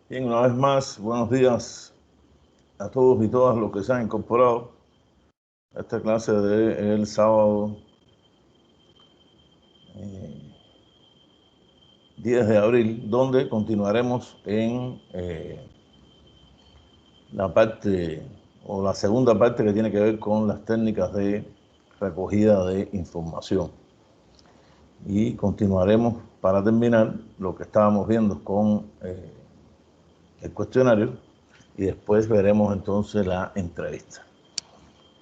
Bien, una vez más, buenos días a todos y todas los que se han incorporado a esta clase del sábado 10 de abril, donde continuaremos en la parte o la segunda parte que tiene que ver con las técnicas de recogida de información. Y continuaremos para terminar lo que estábamos viendo con el cuestionario y después veremos entonces la entrevista.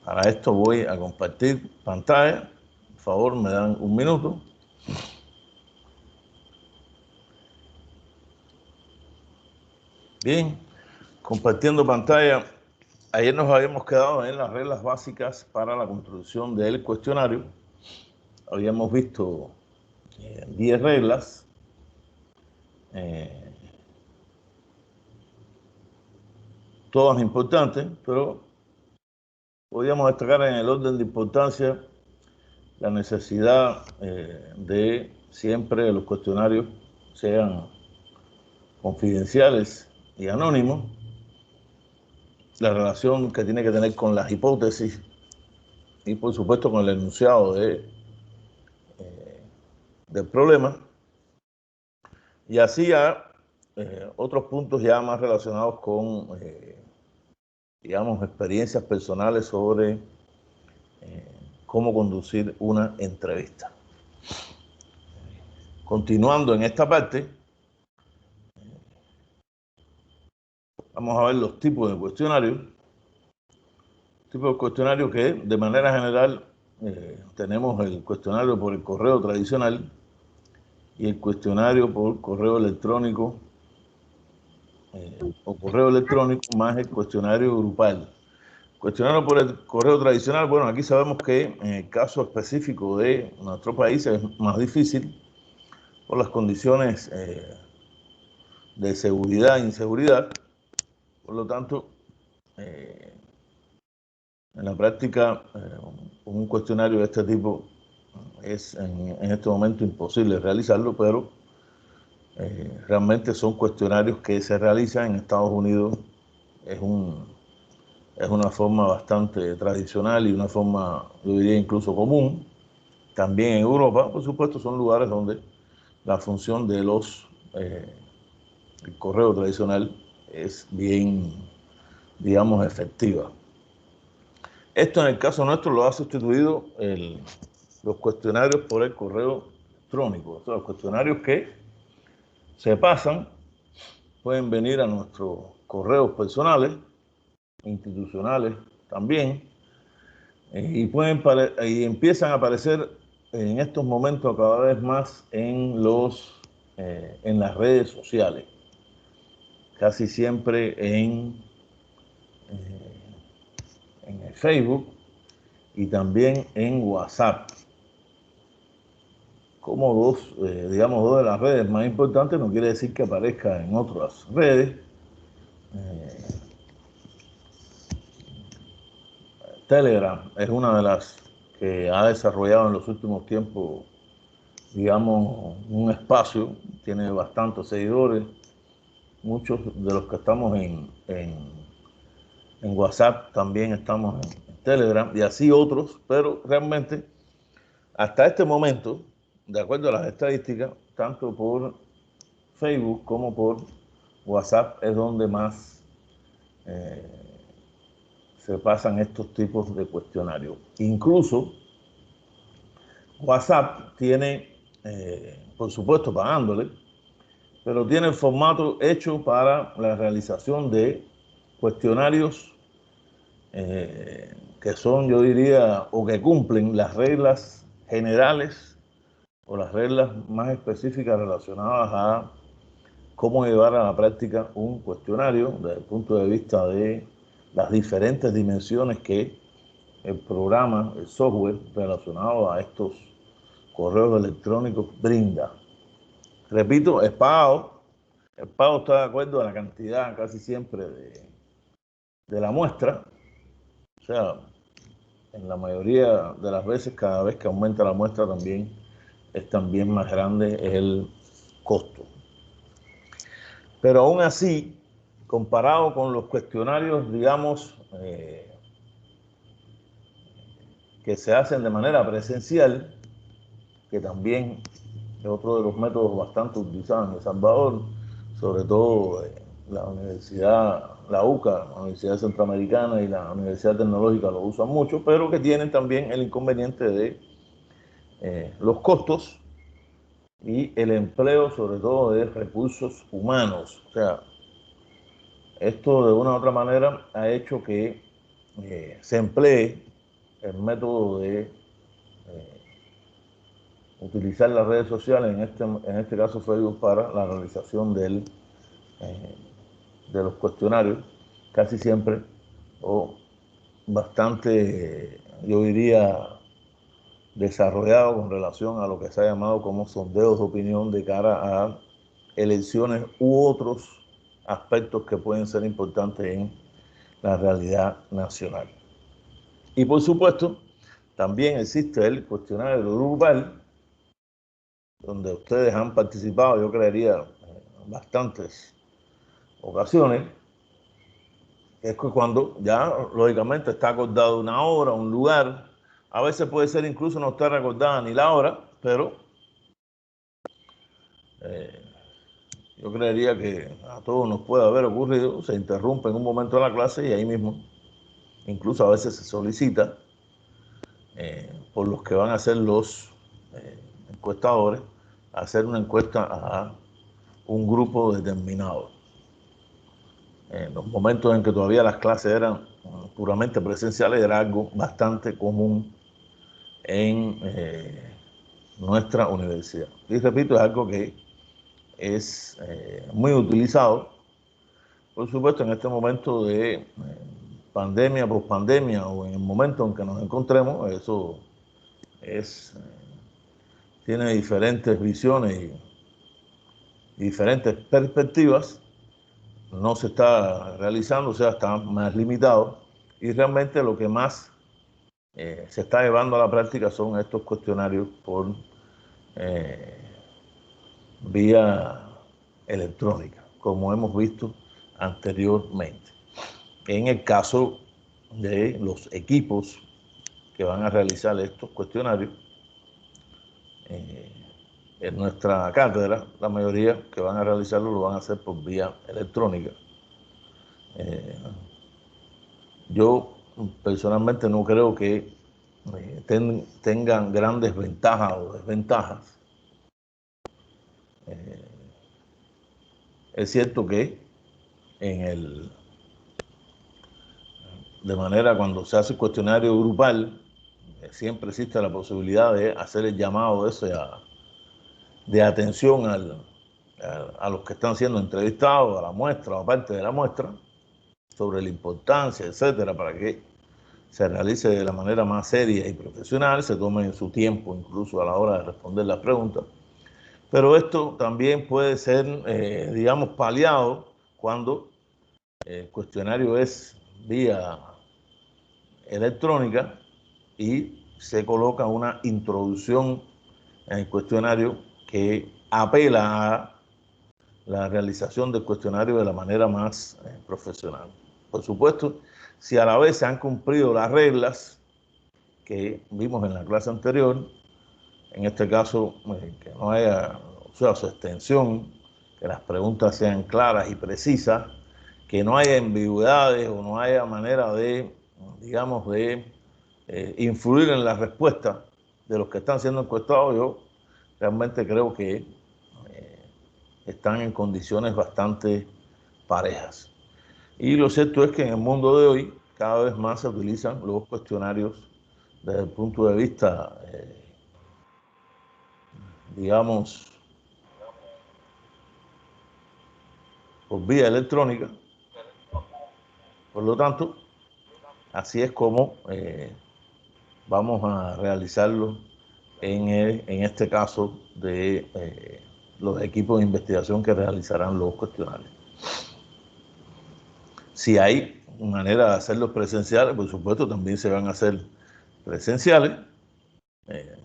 Para esto voy a compartir pantalla. Por favor, me dan un minuto. Bien, compartiendo pantalla. Ayer nos habíamos quedado en las reglas básicas para la construcción del cuestionario. Habíamos visto 10 reglas. Todas importantes, pero podríamos destacar en el orden de importancia la necesidad de siempre los cuestionarios sean confidenciales y anónimos, la relación que tiene que tener con las hipótesis y por supuesto con el enunciado del problema, y así a otros puntos ya más relacionados con digamos experiencias personales sobre cómo conducir una entrevista. Continuando en esta parte, vamos a ver los tipos de cuestionarios. Tipos de cuestionarios que de manera general tenemos el cuestionario por el correo tradicional y el cuestionario por correo electrónico o correo electrónico más el cuestionario grupal. Cuestionario por el correo tradicional, bueno, aquí sabemos que en el caso específico de nuestro país es más difícil por las condiciones de seguridad e inseguridad. Por lo tanto, en la práctica, un cuestionario de este tipo es en este momento imposible realizarlo, pero realmente son cuestionarios que se realizan en Estados Unidos. Es una forma bastante tradicional y una forma, yo diría, incluso común. También en Europa, por supuesto, son lugares donde la función de el correo tradicional es bien, digamos, efectiva. Esto en el caso nuestro lo ha sustituido los cuestionarios por el correo electrónico. O sea, los cuestionarios que se pasan pueden venir a nuestros correos personales, institucionales también, y empiezan a aparecer en estos momentos cada vez más en las redes sociales, casi siempre en el Facebook y también en WhatsApp. Como dos de las redes más importantes, no quiere decir que aparezca en otras redes. Telegram es una de las que ha desarrollado en los últimos tiempos, digamos, un espacio, tiene bastantes seguidores, muchos de los que estamos en WhatsApp también estamos en Telegram y así otros, pero realmente hasta este momento, de acuerdo a las estadísticas, tanto por Facebook como por WhatsApp es donde más se pasan estos tipos de cuestionarios. Incluso WhatsApp tiene, por supuesto pagándole, pero tiene el formato hecho para la realización de cuestionarios que son, yo diría, o que cumplen las reglas generales o las reglas más específicas relacionadas a cómo llevar a la práctica un cuestionario desde el punto de vista de las diferentes dimensiones que el programa, el software relacionado a estos correos electrónicos brinda. Repito, es pago. El pago está de acuerdo a la cantidad casi siempre de la muestra. O sea, en la mayoría de las veces, cada vez que aumenta la muestra también es más grande el costo. Pero aún así, comparado con los cuestionarios, digamos, que se hacen de manera presencial, que también es otro de los métodos bastante utilizados en El Salvador, sobre todo la Universidad, la UCA, la Universidad Centroamericana y la Universidad Tecnológica lo usan mucho, pero que tienen también el inconveniente de los costos y el empleo, sobre todo, de recursos humanos. O sea, esto de una u otra manera ha hecho que se emplee el método de utilizar las redes sociales, en este caso Facebook, para la realización de los cuestionarios, casi siempre, o bastante, yo diría, desarrollado con relación a lo que se ha llamado como sondeos de opinión de cara a elecciones u otros aspectos que pueden ser importantes en la realidad nacional. Y por supuesto, también existe el cuestionario grupal, donde ustedes han participado, yo creería, en bastantes ocasiones. Es que cuando ya, lógicamente, está acordado una hora, un lugar, a veces puede ser incluso no estar acordada ni la hora, pero yo creería que a todos nos puede haber ocurrido, se interrumpe en un momento de la clase y ahí mismo, incluso a veces se solicita por los que van a ser los encuestadores, hacer una encuesta a un grupo determinado. En los momentos en que todavía las clases eran puramente presenciales, era algo bastante común en nuestra universidad. Y repito, es algo que es muy utilizado, por supuesto, en este momento de pandemia, pospandemia, o en el momento en que nos encontremos. Eso tiene diferentes visiones y diferentes perspectivas. No se está realizando, o sea, está más limitado, y realmente lo que más se está llevando a la práctica son estos cuestionarios por vía electrónica, como hemos visto anteriormente. En el caso de los equipos que van a realizar estos cuestionarios, en nuestra cátedra, la mayoría que van a realizarlo lo van a hacer por vía electrónica. Yo personalmente no creo que tengan grandes ventajas o desventajas. Es cierto que de manera cuando se hace el cuestionario grupal, siempre existe la posibilidad de hacer el llamado de atención a los que están siendo entrevistados, a la muestra o a parte de la muestra, sobre la importancia, etcétera, para que se realice de la manera más seria y profesional, se tome su tiempo incluso a la hora de responder las preguntas. Pero esto también puede ser, digamos, paliado cuando el cuestionario es vía electrónica y se coloca una introducción en el cuestionario que apela a la realización del cuestionario de la manera más profesional. Por supuesto, si a la vez se han cumplido las reglas que vimos en la clase anterior, en este caso, que no haya, o sea, su extensión, que las preguntas sean claras y precisas, que no haya ambigüedades o no haya manera de, digamos, de influir en la respuesta de los que están siendo encuestados, yo realmente creo que están en condiciones bastante parejas. Y lo cierto es que en el mundo de hoy cada vez más se utilizan los cuestionarios desde el punto de vista, digamos, por vía electrónica. Por lo tanto, así es como vamos a realizarlo en este caso de los equipos de investigación que realizarán los cuestionarios. Si hay manera de hacerlos presenciales, por supuesto, también se van a hacer presenciales,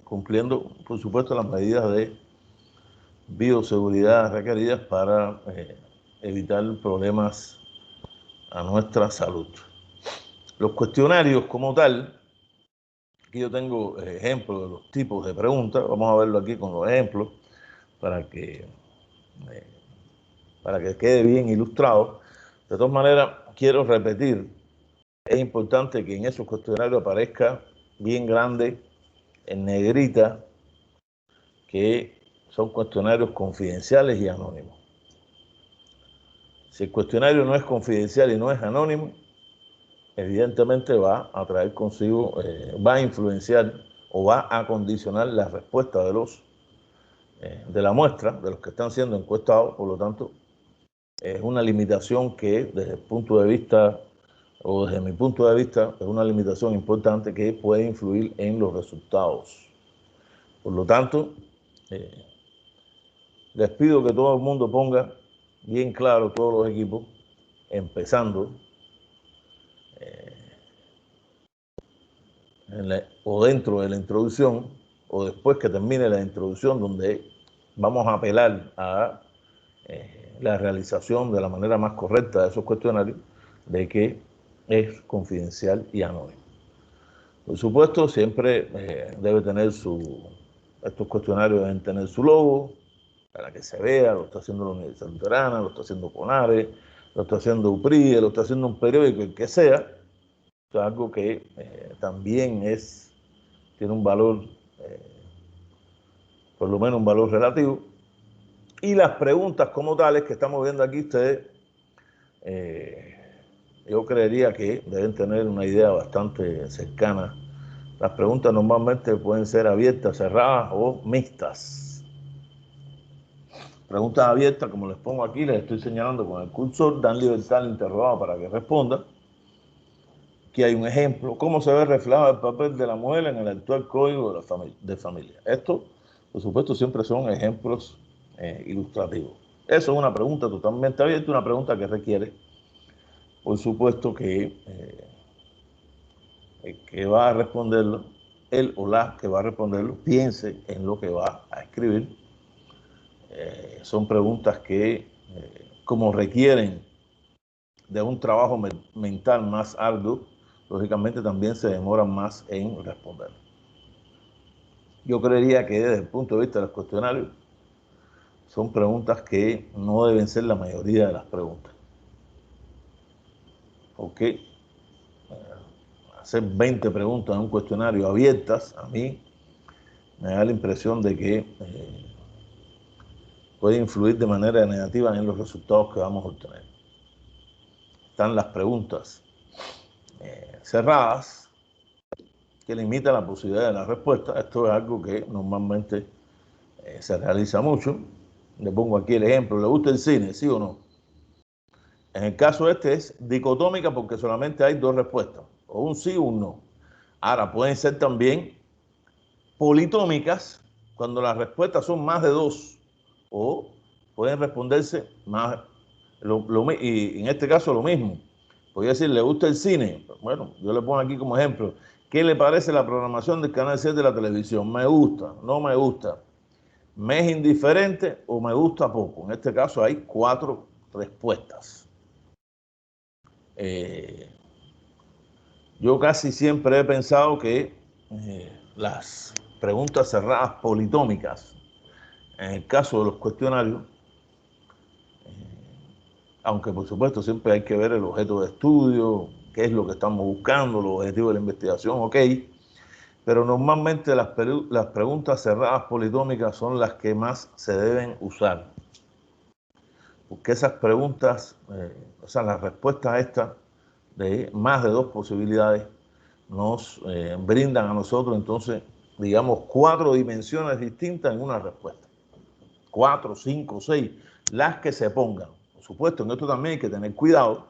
cumpliendo, por supuesto, las medidas de bioseguridad requeridas para evitar problemas a nuestra salud. Los cuestionarios como tal, aquí yo tengo ejemplos de los tipos de preguntas, vamos a verlo aquí con los ejemplos para que quede bien ilustrado. De todas maneras, quiero repetir, es importante que en esos cuestionarios aparezca bien grande, en negrita, que son cuestionarios confidenciales y anónimos. Si el cuestionario no es confidencial y no es anónimo, evidentemente va a traer consigo, va a influenciar o va a condicionar la respuesta de la muestra, de los que están siendo encuestados. Por lo tanto, es una limitación que desde el punto de vista, o desde mi punto de vista, es una limitación importante que puede influir en los resultados. Por lo tanto, les pido que todo el mundo ponga bien claro, todos los equipos, empezando o dentro de la introducción, o después que termine la introducción, donde vamos a apelar a la realización de la manera más correcta de esos cuestionarios, de que es confidencial y anónimo. Por supuesto, siempre debe tener estos cuestionarios deben tener su logo, para que se vea, lo está haciendo la Universidad Luterana, lo está haciendo CONARE, lo está haciendo UPRI, lo está haciendo un periódico, el que sea. Es algo que también tiene un valor, por lo menos un valor relativo. Y las preguntas como tales que estamos viendo aquí, ustedes, yo creería que deben tener una idea bastante cercana. Las preguntas normalmente pueden ser abiertas, cerradas o mixtas. Preguntas abiertas, como les pongo aquí, les estoy señalando con el cursor, dan libertad al interrogado para que responda. Aquí hay un ejemplo. ¿Cómo se ve reflejado el papel de la mujer en el actual código de familia? Esto, por supuesto, siempre son ejemplos ilustrativos. Eso es una pregunta totalmente abierta, una pregunta que requiere, por supuesto, que va a responderlo, él o la que va a responderlo, piense en lo que va a escribir. Son preguntas que, como requieren de un trabajo mental más arduo, lógicamente también se demoran más en responder. Yo creería que desde el punto de vista de los cuestionarios, son preguntas que no deben ser la mayoría de las preguntas. Porque hacer 20 preguntas en un cuestionario abiertas, a mí me da la impresión de que puede influir de manera negativa en los resultados que vamos a obtener. Están las preguntas cerradas, que limitan la posibilidad de la respuesta. Esto es algo que normalmente se realiza mucho. Le pongo aquí el ejemplo. ¿Le gusta el cine? ¿Sí o no? En el caso este es dicotómica porque solamente hay dos respuestas, o un sí o un no. Ahora, pueden ser también politómicas cuando las respuestas son más de dos, o pueden responderse más, y en este caso lo mismo. Podría decir, ¿le gusta el cine? Bueno, yo le pongo aquí como ejemplo, ¿qué le parece la programación del Canal 7 de la televisión? ¿Me gusta? ¿No me gusta? ¿Me es indiferente o me gusta poco? En este caso hay 4 respuestas. Yo casi siempre he pensado que las preguntas cerradas politómicas, en el caso de los cuestionarios, aunque por supuesto siempre hay que ver el objeto de estudio, qué es lo que estamos buscando, los objetivos de la investigación, ok, pero normalmente las preguntas cerradas politómicas son las que más se deben usar, porque esas preguntas, o sea, las respuestas a estas de más de dos posibilidades nos brindan a nosotros entonces, digamos, 4 dimensiones distintas en una respuesta. 4, 5, 6, las que se pongan. Por supuesto, en esto también hay que tener cuidado,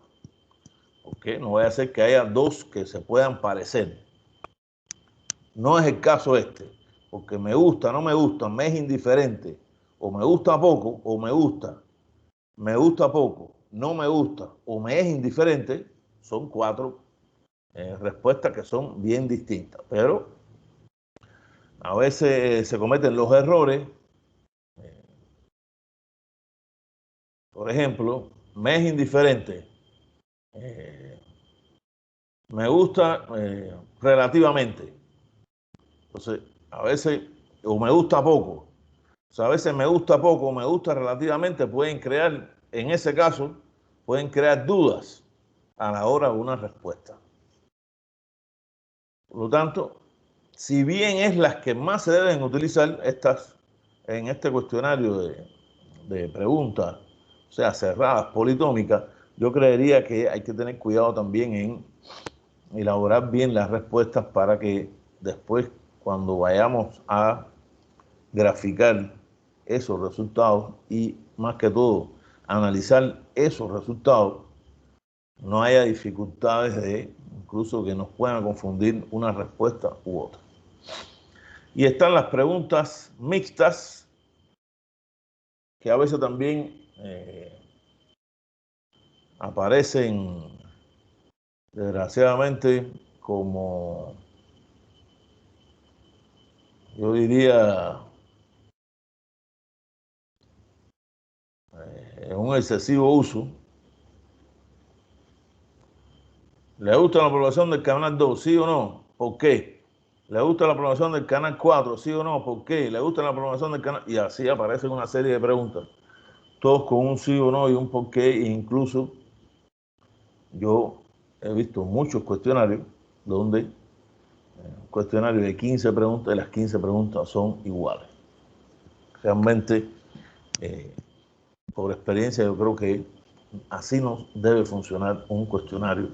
porque no vaya a ser que haya 2 que se puedan parecer. No es el caso este, porque me gusta, no me gusta, me es indiferente, o me gusta poco, o me gusta poco, no me gusta, o me es indiferente, son 4 respuestas que son bien distintas, pero a veces se cometen los errores. Por ejemplo, me es indiferente, me gusta relativamente. Entonces, a veces, o me gusta poco. O sea, a veces me gusta poco o me gusta relativamente, pueden crear, en ese caso, pueden crear dudas a la hora de una respuesta. Por lo tanto, si bien es las que más se deben utilizar estas en este cuestionario de preguntas, o sea, cerradas, politómicas, yo creería que hay que tener cuidado también en elaborar bien las respuestas para que después, cuando vayamos a graficar esos resultados y más que todo analizar esos resultados, no haya dificultades de incluso que nos puedan confundir una respuesta u otra. Y están las preguntas mixtas, que a veces también aparecen desgraciadamente como, yo diría, en un excesivo uso. ¿Le gusta la aprobación del canal 2? ¿Sí o no? ¿Por qué? ¿Le gusta la aprobación del canal 4? ¿Sí o no? ¿Por qué? ¿Le gusta la aprobación del canal? Y así aparecen una serie de preguntas, todos con un sí o no y un por qué. E incluso yo he visto muchos cuestionarios donde un cuestionario de 15 preguntas, y las 15 preguntas son iguales. Realmente, por experiencia, yo creo que así no debe funcionar un cuestionario.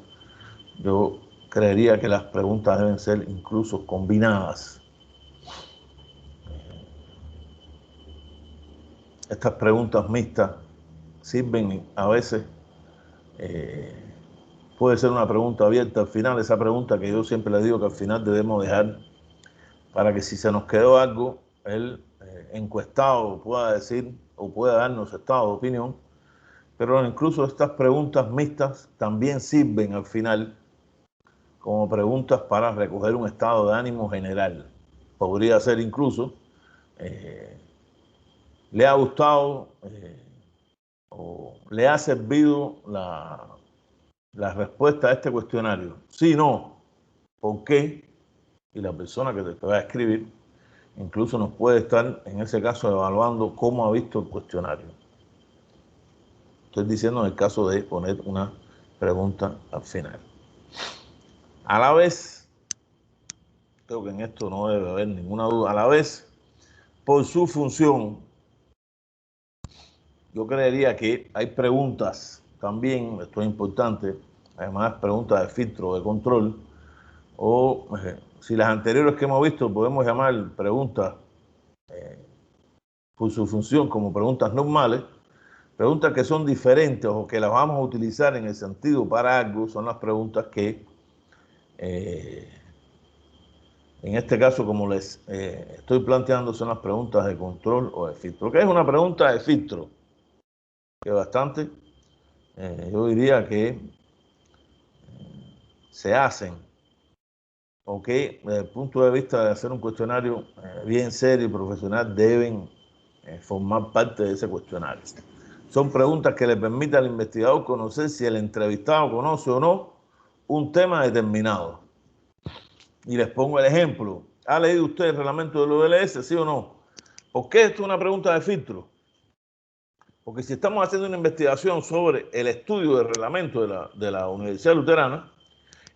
Yo creería que las preguntas deben ser incluso combinadas. Estas preguntas mixtas sirven a veces, puede ser una pregunta abierta al final, esa pregunta que yo siempre le digo que al final debemos dejar para que si se nos quedó algo, el encuestado pueda decir o pueda darnos estado de opinión. Pero incluso estas preguntas mixtas también sirven al final como preguntas para recoger un estado de ánimo general. Podría ser incluso, ¿le ha gustado o le ha servido la respuesta a este cuestionario? Sí, no, ¿por qué? Y la persona que te va a escribir incluso nos puede estar, en ese caso, evaluando cómo ha visto el cuestionario. Estoy diciendo en el caso de poner una pregunta al final. A la vez, creo que en esto no debe haber ninguna duda, a la vez, por su función, yo creería que hay preguntas también, esto es importante, además preguntas de filtro, de control, o si las anteriores que hemos visto podemos llamar preguntas por su función como preguntas normales, preguntas que son diferentes o que las vamos a utilizar en el sentido para algo, son las preguntas que, en este caso, como les estoy planteando, son las preguntas de control o de filtro. ¿Qué es una pregunta de filtro? Que bastante, yo diría que se hacen, o que desde el punto de vista de hacer un cuestionario bien serio y profesional, deben formar parte de ese cuestionario. Son preguntas que le permiten al investigador conocer si el entrevistado conoce o no un tema determinado. Y les pongo el ejemplo. ¿Ha leído usted el reglamento del OLS, sí o no? ¿Por qué esto es una pregunta de filtro? Porque si estamos haciendo una investigación sobre el estudio del reglamento de la Universidad Luterana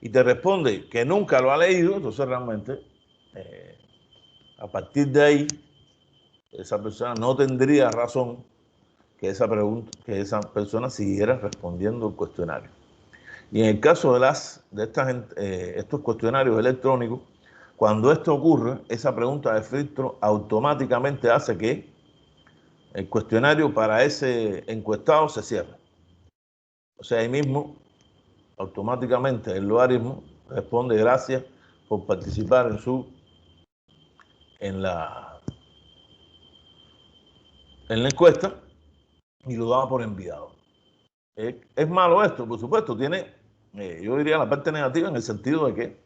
y te responde que nunca lo ha leído, entonces realmente a partir de ahí esa persona no tendría razón que esa persona siguiera respondiendo el cuestionario. Y en el caso de estos cuestionarios electrónicos, cuando esto ocurre, esa pregunta de filtro automáticamente hace que el cuestionario para ese encuestado se cierre. O sea, ahí mismo, automáticamente, el logaritmo responde gracias por participar en la encuesta y lo da por enviado. Es malo esto, por supuesto, tiene, yo diría, la parte negativa en el sentido de que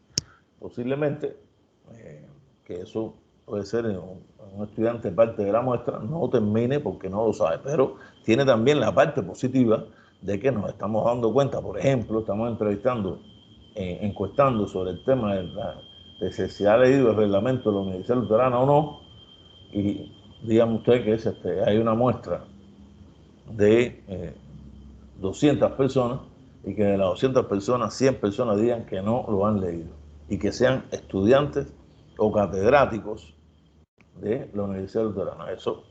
posiblemente, que eso puede ser en un estudiante parte de la muestra, no termine porque no lo sabe, pero tiene también la parte positiva de que nos estamos dando cuenta. Por ejemplo, estamos encuestando sobre el tema de si se ha leído el reglamento de la Universidad Luterana o no, y dígame usted que hay una muestra de 200 personas, y que de las 200 personas, 100 personas digan que no lo han leído, y que sean estudiantes o catedráticos de la Universidad Luterana. Eso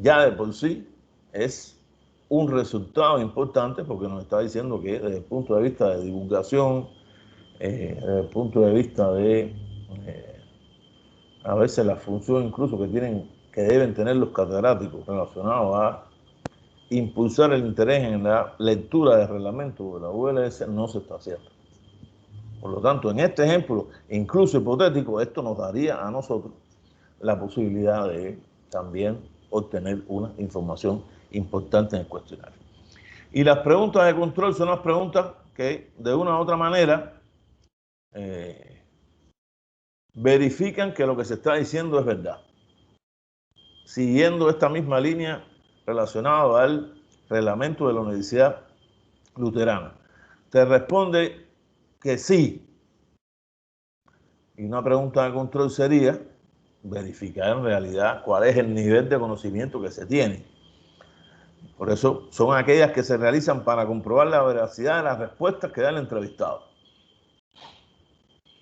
ya de por sí es un resultado importante, porque nos está diciendo que desde el punto de vista de divulgación, desde el punto de vista de a veces la función incluso que deben tener los catedráticos relacionados a impulsar el interés en la lectura del reglamento de la ULS, no se está haciendo. Por lo tanto, en este ejemplo, incluso hipotético, esto nos daría a nosotros la posibilidad de también obtener una información importante en el cuestionario. Y las preguntas de control son las preguntas que de una u otra manera verifican que lo que se está diciendo es verdad, siguiendo esta misma línea relacionada al reglamento de la Universidad Luterana. Te responde que sí. Y una pregunta de control sería verificar en realidad cuál es el nivel de conocimiento que se tiene. Por eso son aquellas que se realizan para comprobar la veracidad de las respuestas que da el entrevistado.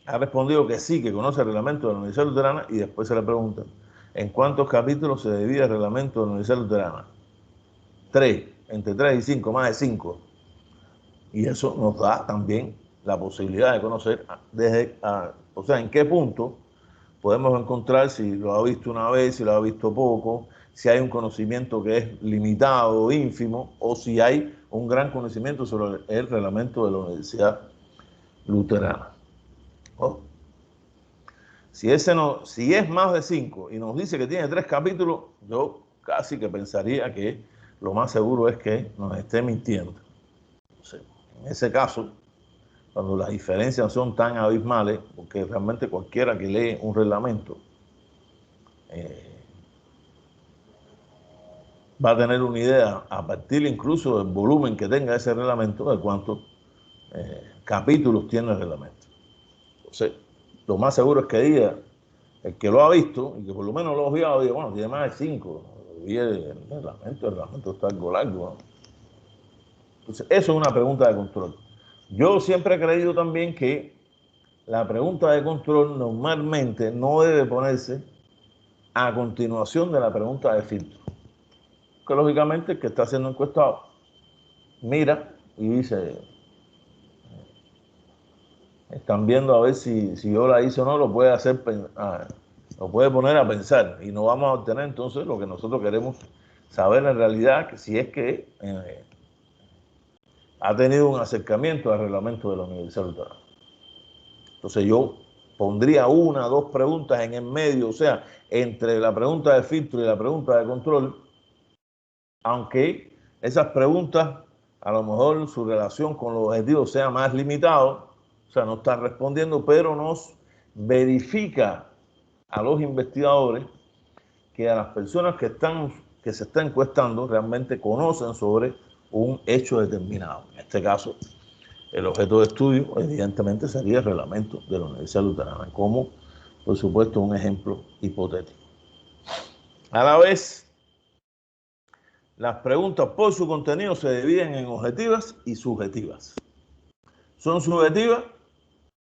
Ha respondido que sí, que conoce el reglamento de la Universidad Luterana, y después se le pregunta, ¿en cuántos capítulos se divide el reglamento de la Universidad Luterana? 3, entre 3 y 5, más de 5. Y eso nos da también la posibilidad de conocer o sea, en qué punto podemos encontrar si lo ha visto una vez, si lo ha visto poco, si hay un conocimiento que es limitado o ínfimo, o si hay un gran conocimiento sobre el reglamento de la Universidad Luterana. Oh. Si es más de 5 y nos dice que tiene 3 capítulos, yo casi que pensaría que lo más seguro es que nos esté mintiendo. En ese caso, cuando las diferencias son tan abismales, porque realmente cualquiera que lee un reglamento va a tener una idea, a partir incluso del volumen que tenga ese reglamento, de cuántos capítulos tiene el reglamento. Entonces, lo más seguro es que diga, el que lo ha visto, y que por lo menos lo ha visto, diga, bueno, tiene más de 5, y el reglamento está algo largo, ¿no? Entonces, eso es una pregunta de control. Yo siempre he creído también que la pregunta de control normalmente no debe ponerse a continuación de la pregunta de filtro. Que lógicamente el que está siendo encuestado mira y dice, están viendo a ver si yo la hice o no, lo puede poner a pensar, y no vamos a obtener entonces lo que nosotros queremos saber en realidad, que si es que ha tenido un acercamiento al reglamento de la Universidad Luterana. Entonces yo pondría 1 o 2 preguntas en el medio, o sea, entre la pregunta de filtro y la pregunta de control, aunque esas preguntas, a lo mejor su relación con los objetivos sea más limitado, o sea, no está respondiendo, pero nos verifica a los investigadores que a las personas que se están encuestando realmente conocen sobre un hecho determinado. En este caso, el objeto de estudio, evidentemente, sería el reglamento de la Universidad Luterana, como, por supuesto, un ejemplo hipotético. A la vez, las preguntas por su contenido se dividen en objetivas y subjetivas. Son subjetivas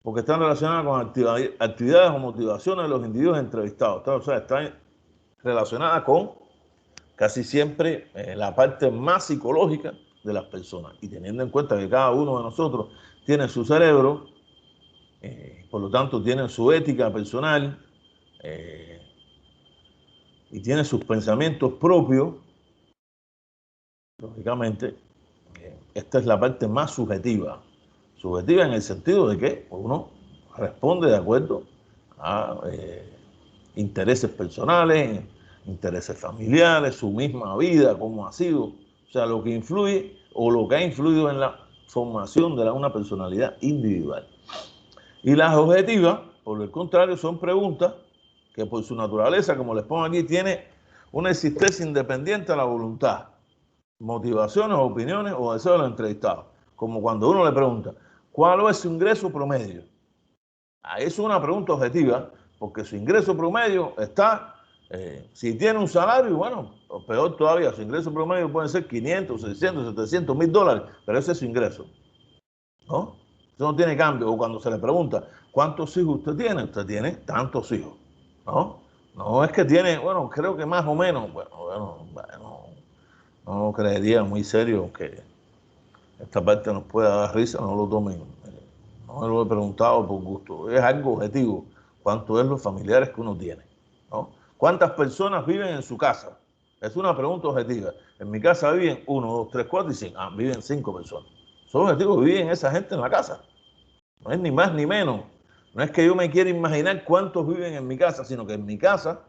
porque están relacionadas con actividades o motivaciones de los individuos entrevistados. O sea, están relacionadas con casi siempre la parte más psicológica de las personas. Y teniendo en cuenta que cada uno de nosotros tiene su cerebro, por lo tanto tiene su ética personal y tiene sus pensamientos propios, lógicamente, esta es la parte más subjetiva. Subjetiva en el sentido de que uno responde de acuerdo a intereses personales, intereses familiares, su misma vida, cómo ha sido, o sea, lo que influye o lo que ha influido en la formación de una personalidad individual. Y las objetivas, por el contrario, son preguntas que por su naturaleza, como les pongo aquí, tiene una existencia independiente a la voluntad. motivaciones, opiniones o deseos de los entrevistados. Como cuando uno le pregunta, ¿cuál es su ingreso promedio? Ahí es una pregunta objetiva, porque su ingreso promedio está, si tiene un salario, bueno, o peor todavía, su ingreso promedio puede ser 500, 600, 700, $1000, pero ese es su ingreso, ¿no? Eso no tiene cambio. O cuando se le pregunta, ¿cuántos hijos usted tiene tantos hijos, ¿no? No es que tiene, bueno, creo que más o menos, bueno, no creería muy serio que esta parte nos pueda dar risa, no lo tomen. No me lo he preguntado por gusto. Es algo objetivo. ¿Cuánto es los familiares que uno tiene? ¿No? ¿Cuántas personas viven en su casa? Es una pregunta objetiva. En mi casa viven 1, 2, 3, 4 y 5. Viven 5 personas. Son objetivos, viven esa gente en la casa. No es ni más ni menos. No es que yo me quiera imaginar cuántos viven en mi casa, sino que en mi casa,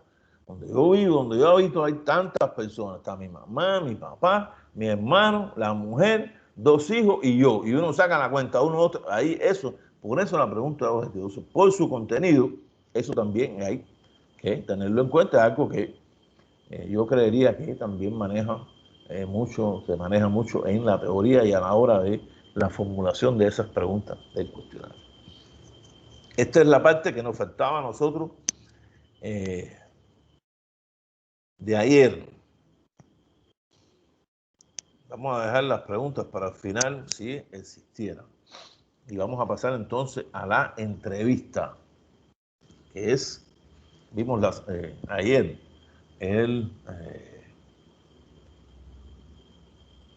donde yo vivo, donde yo habito, hay tantas personas. Está mi mamá, mi papá, mi hermano, la mujer, 2 hijos y yo. Y uno saca la cuenta, uno, otro. Ahí eso, por eso la pregunta es objetiva. Por su contenido, eso también hay que tenerlo en cuenta. Es algo que yo creería que también se maneja mucho en la teoría y a la hora de la formulación de esas preguntas del cuestionario. Esta es la parte que nos faltaba a nosotros de ayer. Vamos a dejar las preguntas para el final, si existieran. Y vamos a pasar entonces a la entrevista, que es, vimos ayer,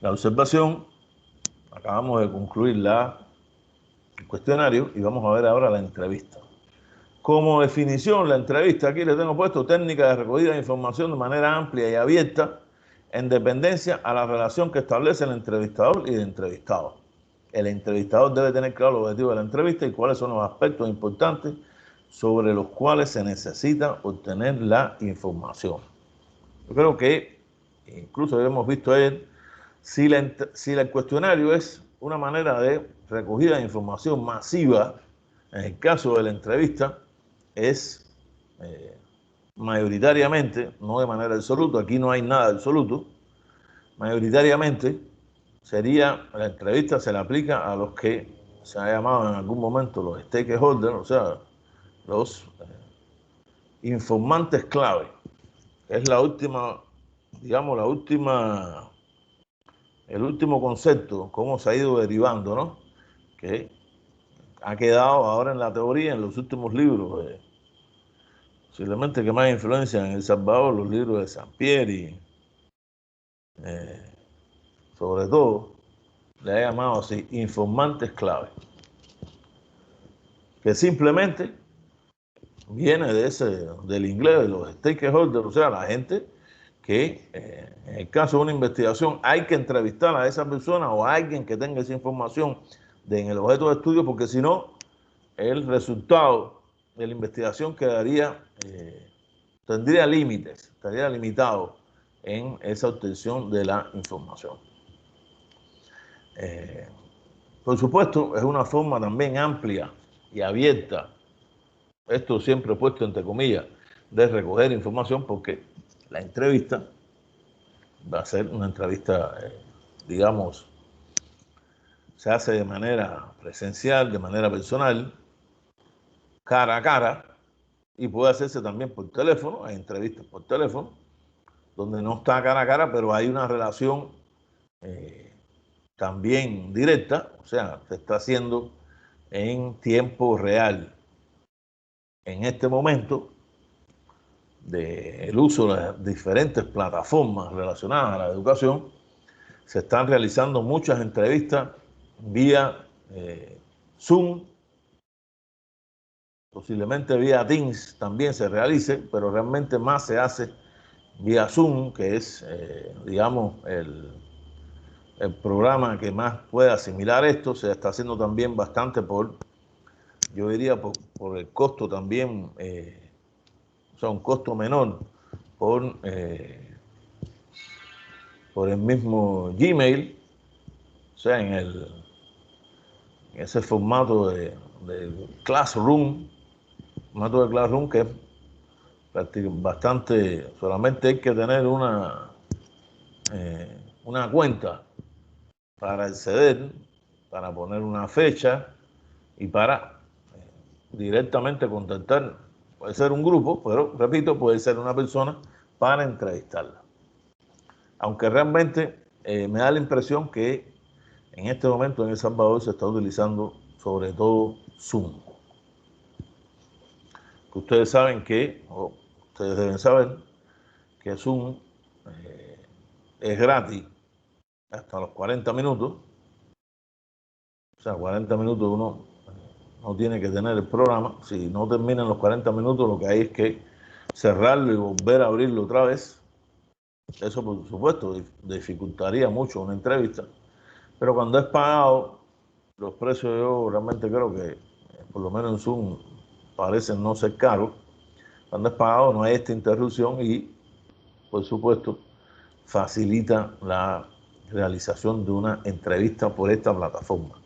la observación, acabamos de concluir el cuestionario y vamos a ver ahora la entrevista. Como definición, la entrevista, aquí le tengo puesto técnica de recogida de información de manera amplia y abierta en dependencia a la relación que establece el entrevistador y el entrevistado. El entrevistador debe tener claro el objetivo de la entrevista y cuáles son los aspectos importantes sobre los cuales se necesita obtener la información. Yo creo que, incluso hemos visto ayer, si el cuestionario es una manera de recogida de información masiva, en el caso de la entrevista, es mayoritariamente, no de manera absoluta, aquí no hay nada absoluto, mayoritariamente la entrevista se le aplica a los que se ha llamado en algún momento los stakeholders, o sea, los informantes clave. Es la última, digamos, el último concepto, cómo se ha ido derivando, ¿no? Que ha quedado ahora en la teoría, en los últimos libros, posiblemente que más influencia en El Salvador, los libros de Sampieri, sobre todo, le ha llamado así, informantes clave, que simplemente viene del inglés, de los stakeholders, o sea, la gente que en el caso de una investigación hay que entrevistar a esa persona o a alguien que tenga esa información en el objeto de estudio, porque si no, el resultado de la investigación tendría límites, estaría limitado en esa obtención de la información. Por supuesto, es una forma también amplia y abierta, esto siempre puesto entre comillas, de recoger información, porque la entrevista va a ser una entrevista, digamos, se hace de manera presencial, de manera personal, cara a cara, y puede hacerse también por teléfono, hay entrevistas por teléfono, donde no está cara a cara, pero hay una relación también directa, o sea, se está haciendo en tiempo real. En este momento, del uso de las diferentes plataformas relacionadas a la educación, se están realizando muchas entrevistas vía Zoom, posiblemente vía Teams también se realice, pero realmente más se hace vía Zoom, que es, digamos, el programa que más puede asimilar esto. Se está haciendo también bastante yo diría, por el costo también, o sea, un costo menor por el mismo Gmail, o sea, en ese formato de Classroom, que es bastante, solamente hay que tener una cuenta para acceder, para poner una fecha y para directamente contactar. Puede ser un grupo, pero repito, puede ser una persona para entrevistarla. Aunque realmente me da la impresión que en este momento en El Salvador se está utilizando sobre todo Zoom. Que ustedes saben que, o ustedes deben saber, que Zoom es gratis hasta los 40 minutos. O sea, 40 minutos uno no tiene que tener el programa. Si no terminan los 40 minutos, lo que hay es que cerrarlo y volver a abrirlo otra vez. Eso, por supuesto, dificultaría mucho una entrevista. Pero cuando es pagado, los precios yo realmente creo que, por lo menos en Zoom, parecen no ser caros. Cuando es pagado no hay esta interrupción y, por supuesto, facilita la realización de una entrevista por esta plataforma.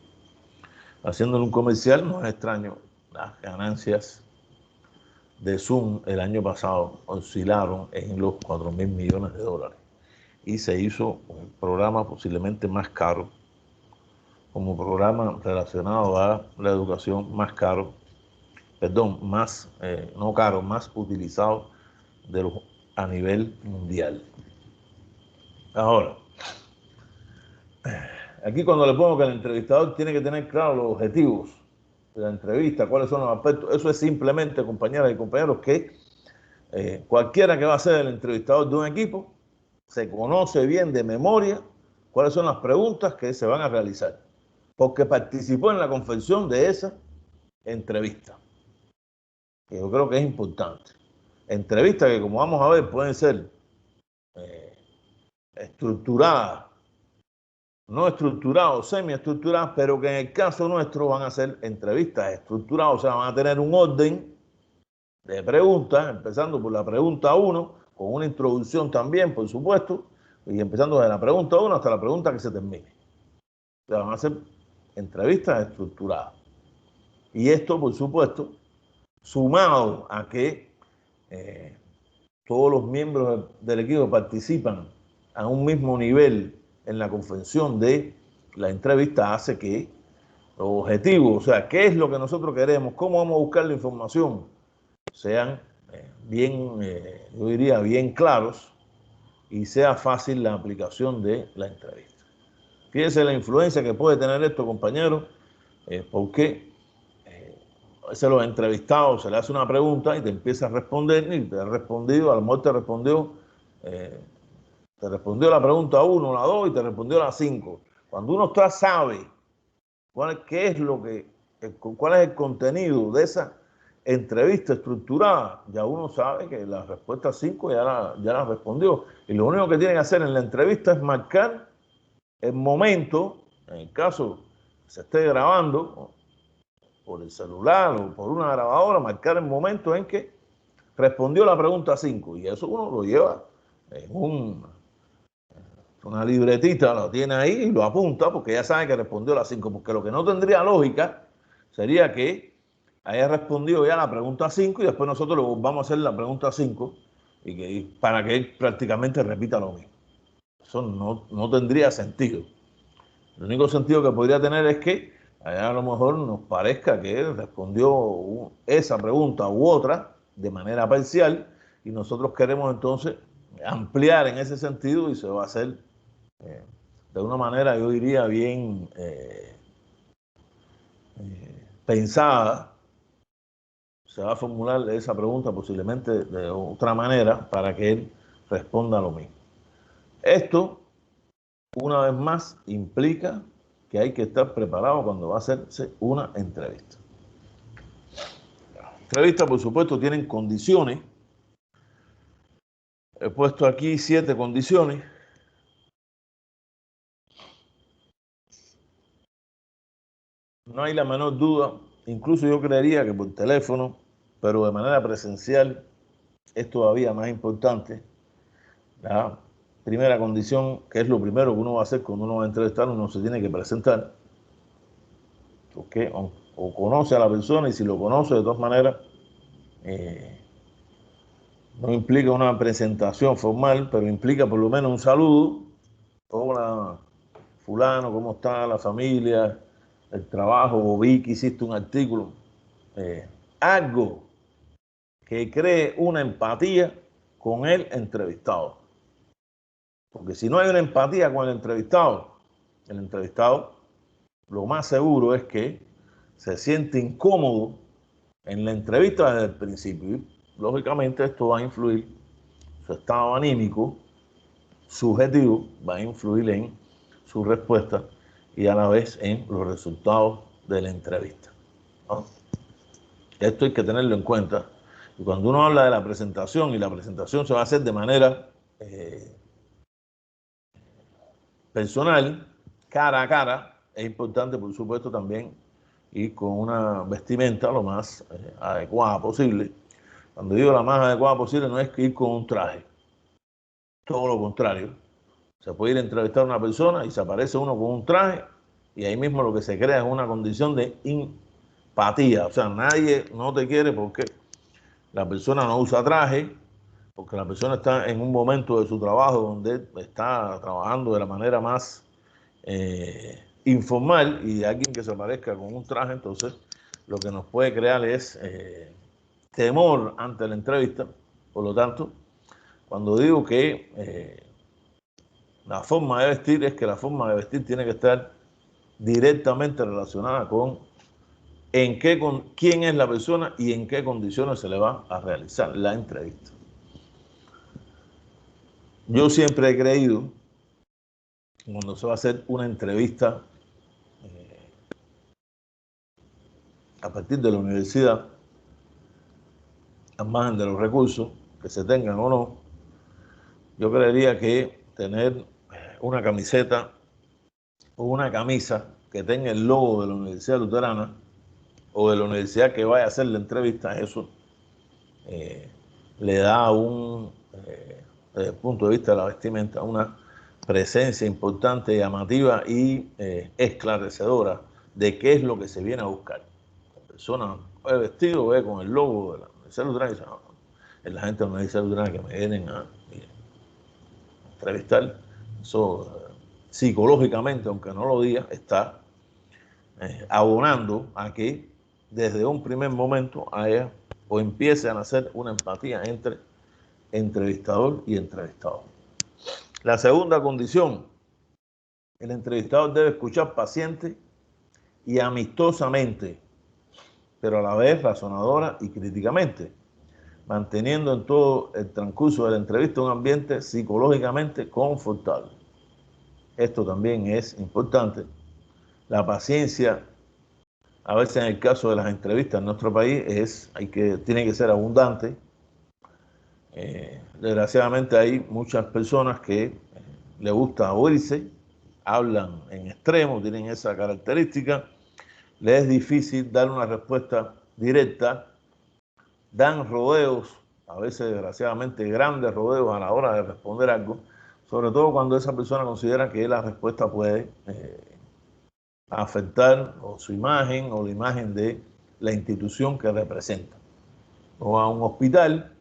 Haciéndole un comercial, no es extraño, las ganancias de Zoom el año pasado oscilaron en los 4.000 millones de dólares y se hizo un programa posiblemente más caro, como programa relacionado a la educación más caro, más, no caro, más utilizado a nivel mundial. Ahora, aquí cuando le pongo que el entrevistador tiene que tener claro los objetivos de la entrevista, cuáles son los aspectos, eso es simplemente, compañeras y compañeros, que cualquiera que va a ser el entrevistador de un equipo se conoce bien de memoria cuáles son las preguntas que se van a realizar, porque participó en la confección de esa entrevista, que yo creo que es importante. Entrevistas que, como vamos a ver, pueden ser estructuradas, no estructuradas o semiestructuradas, pero que en el caso nuestro van a ser entrevistas estructuradas, o sea, van a tener un orden de preguntas, empezando por la pregunta 1, con una introducción también, por supuesto, y empezando desde la pregunta 1 hasta la pregunta que se termine. O sea, van a ser entrevistas estructuradas. Y esto, por supuesto, sumado a que todos los miembros del equipo participan a un mismo nivel en la confección de la entrevista, hace que los objetivos, o sea, qué es lo que nosotros queremos, cómo vamos a buscar la información, sean bien, yo diría, bien claros y sea fácil la aplicación de la entrevista. Fíjense la influencia que puede tener esto, compañeros, porque a veces los entrevistados se le hace una pregunta y te empieza a responder y te ha respondido, a lo mejor te respondió la pregunta 1, la 2 y te respondió la 5. Cuando uno sabe cuál es el contenido de esa entrevista estructurada, ya uno sabe que la respuesta 5 ya la respondió. Y lo único que tiene que hacer en la entrevista es marcar el momento, en el caso que se esté grabando por el celular o por una grabadora, marcar el momento en que respondió la pregunta 5. Y eso uno lo lleva en una libretita, lo tiene ahí y lo apunta porque ya sabe que respondió la 5. Porque lo que no tendría lógica sería que haya respondido ya la pregunta 5 y después nosotros le volvamos a hacer la pregunta 5 para que él prácticamente repita lo mismo. Eso no tendría sentido. El único sentido que podría tener es que a lo mejor nos parezca que él respondió esa pregunta u otra de manera parcial y nosotros queremos entonces ampliar en ese sentido y se va a hacer de una manera, yo diría, bien pensada. Se va a formular esa pregunta posiblemente de otra manera para que él responda lo mismo. Esto, una vez más, implica que hay que estar preparado cuando va a hacerse una entrevista. Las entrevistas, por supuesto, tienen condiciones. He puesto aquí 7 condiciones. No hay la menor duda, incluso yo creería que por teléfono, pero de manera presencial, es todavía más importante. La primera condición, que es lo primero que uno va a hacer cuando uno va a entrevistar, uno se tiene que presentar. Porque o conoce a la persona y si lo conoce de todas maneras, no implica una presentación formal, pero implica por lo menos un saludo hola, fulano, ¿cómo está la familia, el trabajo? O vi que hiciste un artículo. Algo que cree una empatía con el entrevistado. Porque si no hay una empatía con el entrevistado lo más seguro es que se siente incómodo en la entrevista desde el principio. Y, lógicamente esto va a influir, su estado anímico, subjetivo, va a influir en su respuesta y a la vez en los resultados de la entrevista, ¿no? Esto hay que tenerlo en cuenta. Y cuando uno habla de la presentación, y la presentación se va a hacer de manera personal, cara a cara, es importante, por supuesto, también ir con una vestimenta lo más adecuada posible. Cuando digo la más adecuada posible, no es que ir con un traje, todo lo contrario. Se puede ir a entrevistar a una persona y se aparece uno con un traje y ahí mismo lo que se crea es una condición de empatía. O sea, nadie no te quiere porque la persona no usa traje, porque la persona está en un momento de su trabajo donde está trabajando de la manera más informal, y alguien que se aparezca con un traje, entonces lo que nos puede crear es temor ante la entrevista. Por lo tanto, cuando digo que la forma de vestir, es que la forma de vestir tiene que estar directamente relacionada con quién es la persona y en qué condiciones se le va a realizar la entrevista. Yo siempre he creído, cuando se va a hacer una entrevista a partir de la universidad, al margen de los recursos que se tengan o no, yo creería que tener una camiseta o una camisa que tenga el logo de la Universidad Luterana o de la universidad que vaya a hacer la entrevista, eso le da desde el punto de vista de la vestimenta, una presencia importante, llamativa y esclarecedora de qué es lo que se viene a buscar. La persona ve vestido, ve con el logo de la Universidad Luterana y dice, no, es la gente de la Universidad Luterana que me vienen a entrevistar. Eso psicológicamente, aunque no lo diga, está abonando a que desde un primer momento haya o empiece a nacer una empatía entre entrevistador y entrevistado. La segunda condición, el entrevistador debe escuchar paciente y amistosamente, pero a la vez razonadora y críticamente, manteniendo en todo el transcurso de la entrevista un ambiente psicológicamente confortable. Esto también es importante. La paciencia, a veces en el caso de las entrevistas en nuestro país, tiene que ser abundante. Desgraciadamente hay muchas personas que les gusta oírse, hablan en extremo, tienen esa característica, les es difícil dar una respuesta directa, dan rodeos, a veces desgraciadamente grandes rodeos a la hora de responder algo, sobre todo cuando esa persona considera que la respuesta puede afectar o su imagen o la imagen de la institución que representa. O a un hospital,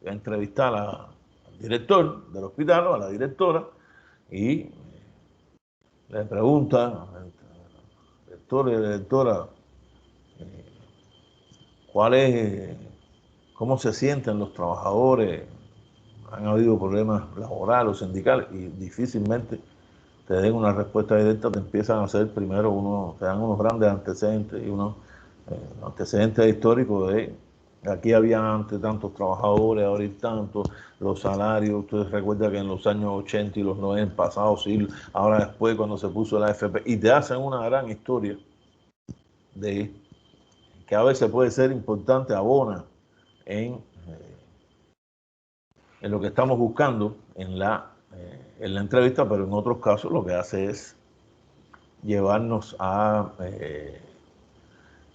a entrevistar al director del hospital o a la directora y le pregunta al director y a la directora cómo se sienten los trabajadores, han habido problemas laborales o sindicales, y difícilmente te den una respuesta directa, te empiezan a hacer primero te dan unos grandes antecedentes y unos antecedentes históricos de aquí había antes tantos trabajadores, ahora hay tantos, los salarios, ustedes recuerdan que en los años 80 y los 90 pasados siglos, ahora después cuando se puso la AFP, y te hacen una gran historia de que a veces puede ser importante, abona en lo que estamos buscando en la entrevista, pero en otros casos lo que hace es llevarnos a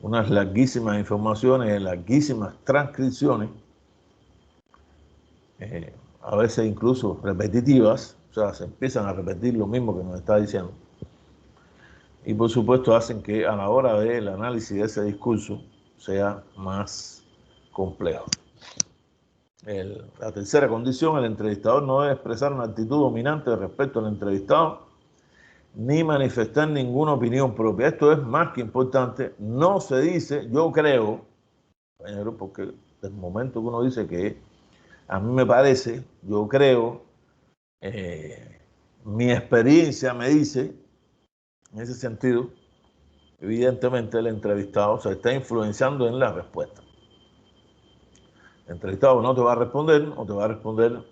unas larguísimas informaciones, larguísimas transcripciones, a veces incluso repetitivas, o sea, se empiezan a repetir lo mismo que nos está diciendo. Y por supuesto hacen que a la hora del análisis de ese discurso sea más complejo. La tercera condición, el entrevistador no debe expresar una actitud dominante respecto al entrevistado ni manifestar ninguna opinión propia. Esto es más que importante. No se dice, yo creo, porque desde el momento que uno dice que a mí me parece, yo creo, mi experiencia me dice, en ese sentido, evidentemente el entrevistado se está influenciando en la respuesta. El entrevistado no te va a responder o te va a responder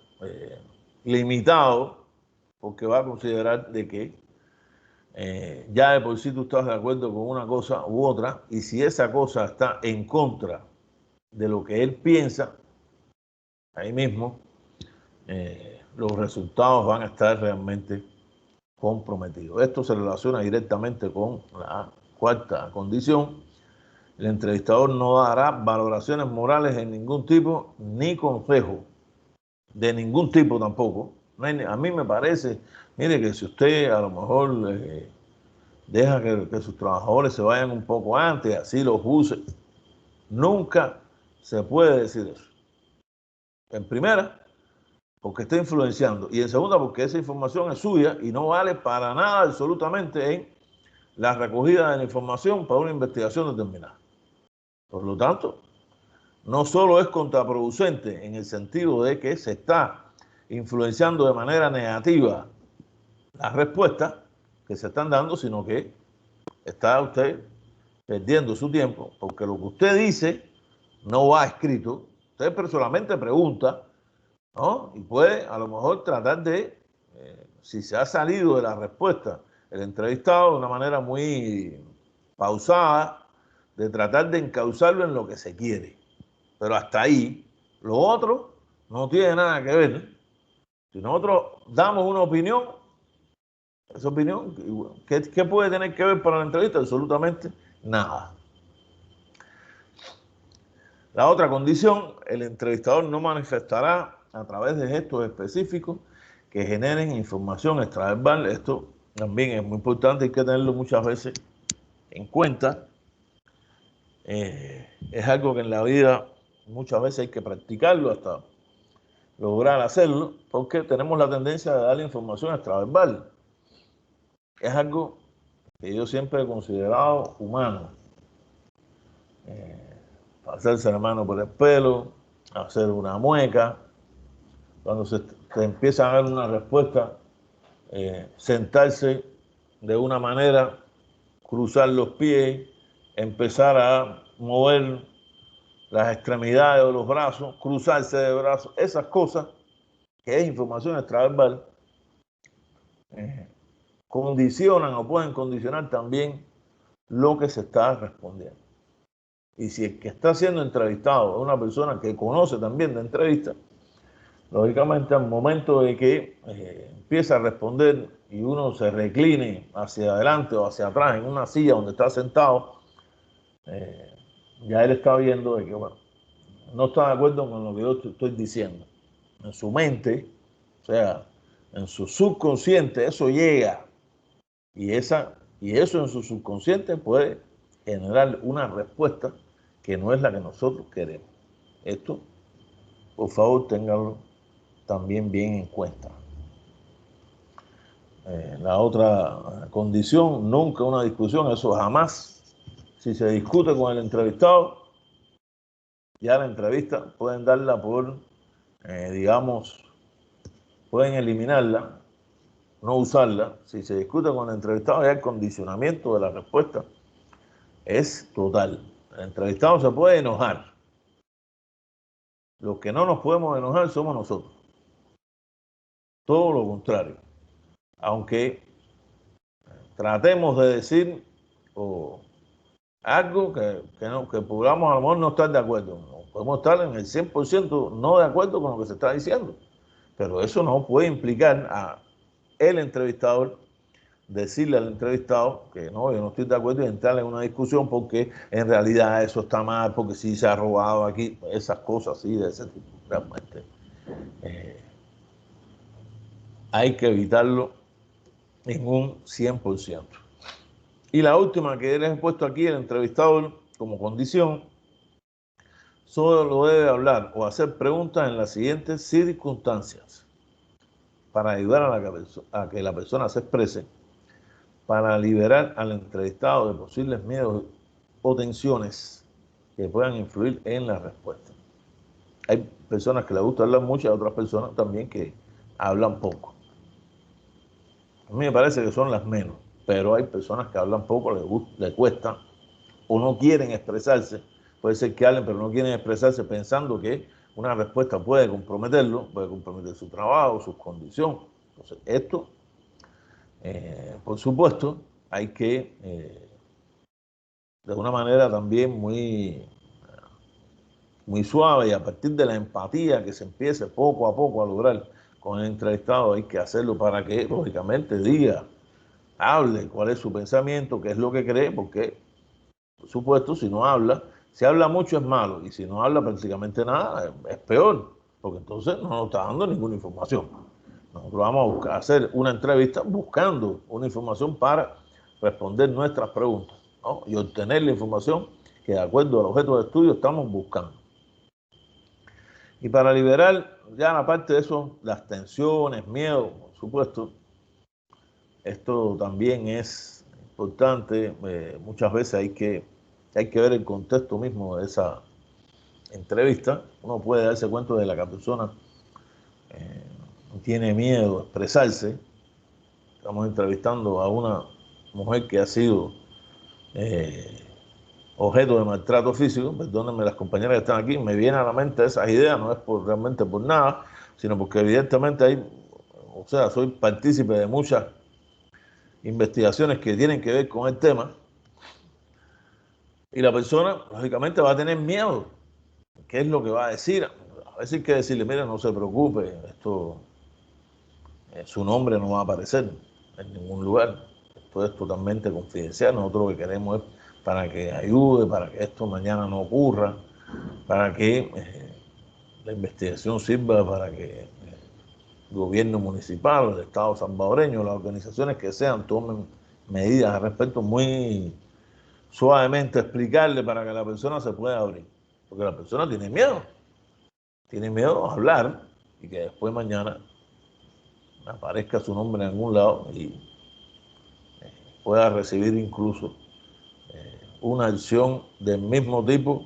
limitado, porque va a considerar de que ya de por sí tú estás de acuerdo con una cosa u otra, y si esa cosa está en contra de lo que él piensa, ahí mismo los resultados van a estar realmente comprometidos. Esto se relaciona directamente con la cuarta condición. El entrevistador no dará valoraciones morales en ningún tipo, ni consejo de ningún tipo tampoco. A mí me parece, mire, que si usted a lo mejor deja que sus trabajadores se vayan un poco antes, así los use, nunca se puede decir eso. En primera, porque está influenciando, y en segunda, porque esa información es suya y no vale para nada absolutamente en la recogida de la información para una investigación determinada. Por lo tanto, no solo es contraproducente en el sentido de que se está influenciando de manera negativa las respuestas que se están dando, sino que está usted perdiendo su tiempo, porque lo que usted dice no va escrito. Usted solamente pregunta, ¿no? Y puede a lo mejor tratar de, si se ha salido de la respuesta el entrevistado de una manera muy pausada, de tratar de encauzarlo en lo que se quiere. Pero hasta ahí, lo otro no tiene nada que ver. Si nosotros damos una opinión, esa opinión, ¿qué puede tener que ver para la entrevista? Absolutamente nada. La otra condición, el entrevistador no manifestará a través de gestos específicos que generen información extraverbal. Esto también es muy importante, hay que tenerlo muchas veces en cuenta. Es algo que en la vida muchas veces hay que practicarlo hasta lograr hacerlo, porque tenemos la tendencia de darle información extraverbal. Es algo que yo siempre he considerado humano. Hacerse la mano por el pelo, hacer una mueca, cuando se empieza a dar una respuesta, sentarse de una manera, cruzar los pies, empezar a mover las extremidades o los brazos, cruzarse de brazos, esas cosas, que es información extraverbal, condicionan o pueden condicionar también lo que se está respondiendo. Y si el que está siendo entrevistado es una persona que conoce también de entrevistas, lógicamente al momento de que empieza a responder y uno se recline hacia adelante o hacia atrás en una silla donde está sentado, ya él está viendo de que, bueno, no está de acuerdo con lo que yo estoy diciendo. En su mente, o sea, en su subconsciente, eso llega. Y eso en su subconsciente puede generar una respuesta que no es la que nosotros queremos. Esto, por favor, ténganlo también bien en cuenta. La otra condición, nunca una discusión, eso jamás. Si se discute con el entrevistado, ya la entrevista pueden darla por, digamos, pueden eliminarla, no usarla. Si se discute con el entrevistado, ya el condicionamiento de la respuesta es total. El entrevistado se puede enojar. Los que no nos podemos enojar somos nosotros. Todo lo contrario. Aunque tratemos de decir algo que podamos a lo mejor no estar de acuerdo. No, podemos estar en el 100% no de acuerdo con lo que se está diciendo. Pero eso no puede implicar a el entrevistador decirle al entrevistado que no, yo no estoy de acuerdo y entrar en una discusión porque en realidad eso está mal, porque sí se ha robado aquí, esas cosas así de ese tipo. Realmente hay que evitarlo en un 100%. Y la última que les he puesto aquí, el entrevistador como condición, solo debe hablar o hacer preguntas en las siguientes circunstancias para ayudar a que la persona se exprese, para liberar al entrevistado de posibles miedos o tensiones que puedan influir en la respuesta. Hay personas que les gusta hablar mucho y otras personas también que hablan poco. A mí me parece que son las menos, pero hay personas que hablan poco, les cuesta o no quieren expresarse. Puede ser que hablen, pero no quieren expresarse pensando que una respuesta puede comprometerlo, puede comprometer su trabajo, su condición. Entonces, esto, por supuesto, hay que, de una manera también muy suave y a partir de la empatía que se empiece poco a poco a lograr con el entrevistado, hay que hacerlo para que, lógicamente, diga, hable cuál es su pensamiento, qué es lo que cree, porque, por supuesto, si no habla, si habla mucho es malo, y si no habla prácticamente nada, es peor, porque entonces no nos está dando ninguna información. Nosotros vamos a buscar, hacer una entrevista buscando una información para responder nuestras preguntas, ¿no? Y obtener la información que, de acuerdo al objeto de estudio, estamos buscando. Y para liberar, ya aparte de eso, las tensiones, miedo, por supuesto, esto también es importante. Muchas veces hay que ver el contexto mismo de esa entrevista. Uno puede darse cuenta de que la persona tiene miedo a expresarse. Estamos entrevistando a una mujer que ha sido objeto de maltrato físico. Perdónenme las compañeras que están aquí, me vienen a la mente esas ideas, no es realmente por nada, sino porque evidentemente soy partícipe de muchas investigaciones que tienen que ver con el tema, y la persona lógicamente va a tener miedo. ¿Qué es lo que va a decir? A veces hay que decirle, mira, no se preocupe, su nombre no va a aparecer en ningún lugar, esto es totalmente confidencial, nosotros lo que queremos es para que ayude, para que esto mañana no ocurra, para que la investigación sirva para que el gobierno municipal, el Estado salvadoreño, las organizaciones que sean, tomen medidas al respecto muy suavemente, explicarle para que la persona se pueda abrir. Porque la persona tiene miedo a hablar y que después mañana aparezca su nombre en algún lado y pueda recibir incluso una acción del mismo tipo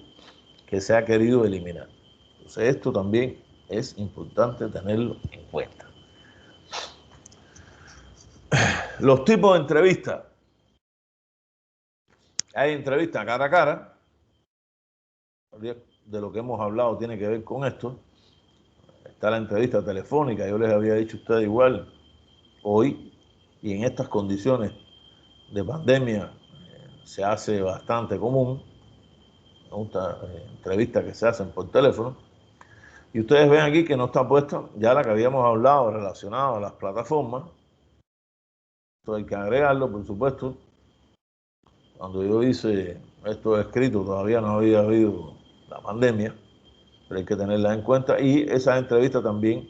que se ha querido eliminar. Entonces esto también es importante tenerlo en cuenta. Los tipos de entrevistas. Hay entrevistas cara a cara. De lo que hemos hablado tiene que ver con esto. Está la entrevista telefónica. Yo les había dicho a ustedes igual hoy, y en estas condiciones de pandemia se hace bastante común. Entrevistas que se hacen por teléfono. Y ustedes ven aquí que no está puesta ya la que habíamos hablado relacionada a las plataformas. Esto hay que agregarlo, por supuesto. Cuando yo hice esto escrito todavía no había habido la pandemia, pero hay que tenerla en cuenta. Y esas entrevistas también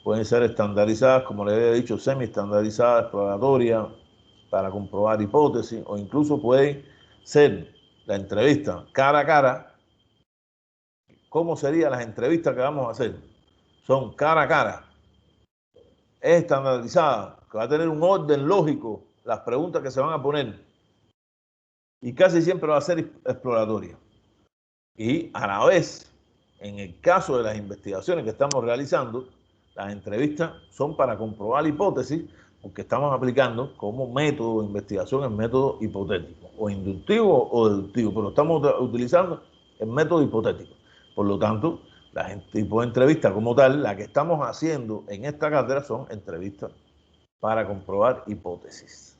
pueden ser estandarizadas, como les había dicho, semi-estandarizadas, exploratorias, para comprobar hipótesis, o incluso puede ser la entrevista cara a cara. ¿Cómo serían las entrevistas que vamos a hacer? Son cara a cara, es estandarizada, que va a tener un orden lógico las preguntas que se van a poner, y casi siempre va a ser exploratoria. Y a la vez, en el caso de las investigaciones que estamos realizando, las entrevistas son para comprobar hipótesis, porque estamos aplicando como método de investigación el método hipotético, o inductivo o deductivo, pero estamos utilizando el método hipotético. Por lo tanto, las tipos de entrevistas como tal, la que estamos haciendo en esta cátedra son entrevistas para comprobar hipótesis.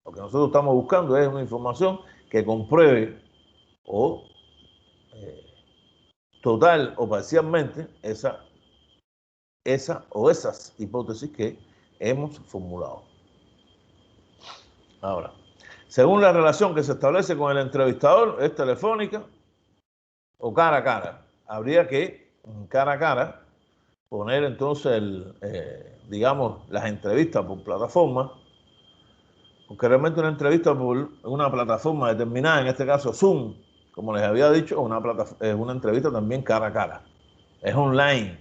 Lo que nosotros estamos buscando es una información que compruebe o total o parcialmente esa o esas hipótesis que hemos formulado. Ahora, según la relación que se establece con el entrevistador, es telefónica o cara a cara. Habría que, cara a cara, poner entonces, digamos, las entrevistas por plataforma, porque realmente una entrevista por una plataforma determinada, en este caso Zoom, como les había dicho, es una entrevista también cara a cara. Es online.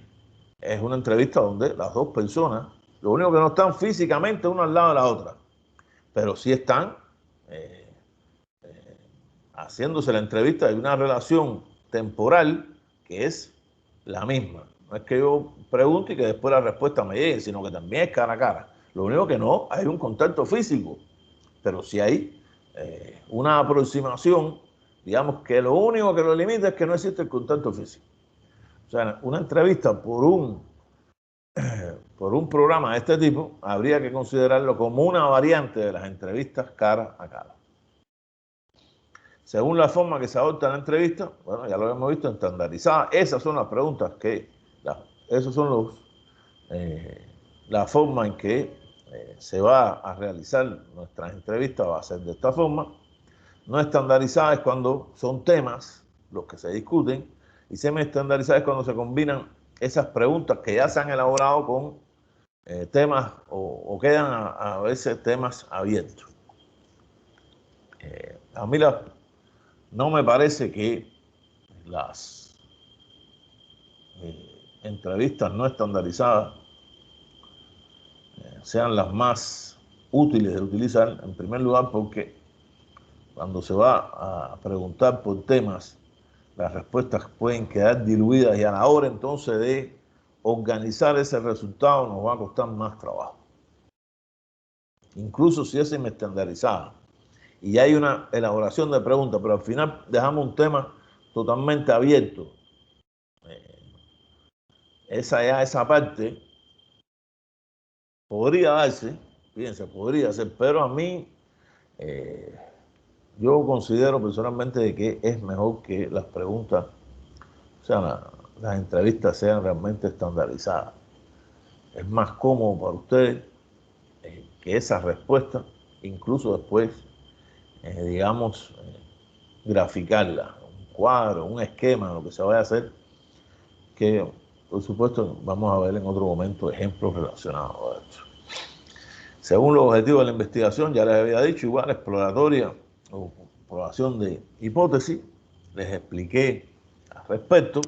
Es una entrevista donde las dos personas, lo único que no están físicamente uno al lado de la otra, pero sí están haciéndose la entrevista. Hay una relación temporal que es la misma. No es que yo pregunte y que después la respuesta me llegue, sino que también es cara a cara. Lo único que no, hay un contacto físico, pero sí hay una aproximación, digamos que lo único que lo limita es que no existe el contacto físico. O sea, una entrevista por un programa de este tipo habría que considerarlo como una variante de las entrevistas cara a cara. Según la forma que se adopta la entrevista, bueno, ya lo hemos visto, estandarizada. Esas son las preguntas esos son la forma en que se va a realizar nuestras entrevistas, va a ser de esta forma. No estandarizada es cuando son temas los que se discuten, y semi-estandarizada es cuando se combinan esas preguntas que ya se han elaborado con temas o quedan a veces temas abiertos. A mí no me parece que las entrevistas no estandarizadas sean las más útiles de utilizar, en primer lugar porque cuando se va a preguntar por temas, las respuestas pueden quedar diluidas y a la hora entonces de organizar ese resultado nos va a costar más trabajo. Incluso si es semi-estandarizada y hay una elaboración de preguntas, pero al final dejamos un tema totalmente abierto. Esa parte podría darse, fíjense, podría ser, pero a mí yo considero personalmente de que es mejor que las preguntas, o sea, las entrevistas sean realmente estandarizadas. Es más cómodo para ustedes que esas respuestas, incluso después, digamos, graficarlas, un cuadro, un esquema, lo que se vaya a hacer, que por supuesto vamos a ver en otro momento ejemplos relacionados a esto. Según los objetivos de la investigación, ya les había dicho, igual exploratoria o probación de hipótesis, les expliqué al respecto.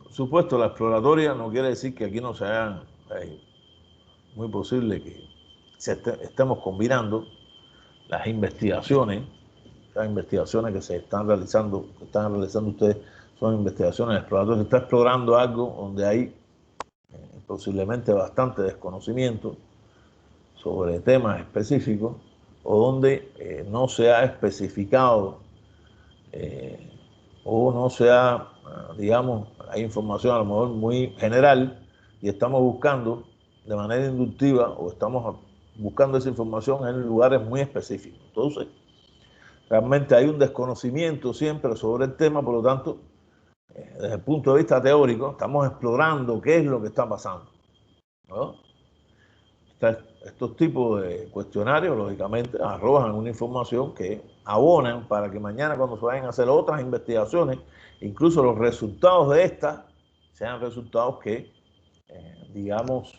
Por supuesto, la exploratoria no quiere decir que aquí no se hagan, muy posible que estemos combinando las investigaciones que se están realizando, ustedes, son investigaciones exploratorias. Se está explorando algo donde hay posiblemente bastante desconocimiento sobre temas específicos o donde no se ha especificado o no se ha, digamos, hay información a lo mejor muy general y estamos buscando de manera inductiva o estamos buscando esa información en lugares muy específicos. Entonces, realmente hay un desconocimiento siempre sobre el tema, por lo tanto, desde el punto de vista teórico, estamos explorando qué es lo que está pasando, ¿no? Estos tipos de cuestionarios, lógicamente, arrojan una información que abonan para que mañana, cuando se vayan a hacer otras investigaciones, incluso los resultados de estas sean resultados que, digamos,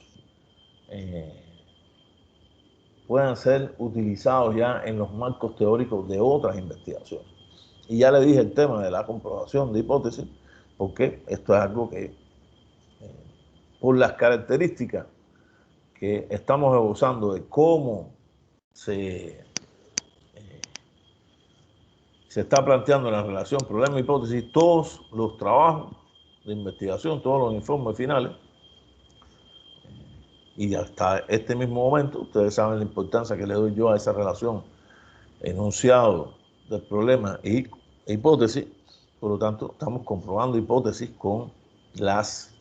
puedan ser utilizados ya en los marcos teóricos de otras investigaciones. Y ya le dije el tema de la comprobación de hipótesis, porque esto es algo que, por las características que estamos esbozando de cómo se está planteando la relación problema-hipótesis, todos los trabajos de investigación, todos los informes finales, y hasta este mismo momento, ustedes saben la importancia que le doy yo a esa relación enunciado del problema e hipótesis. Por lo tanto, estamos comprobando hipótesis con las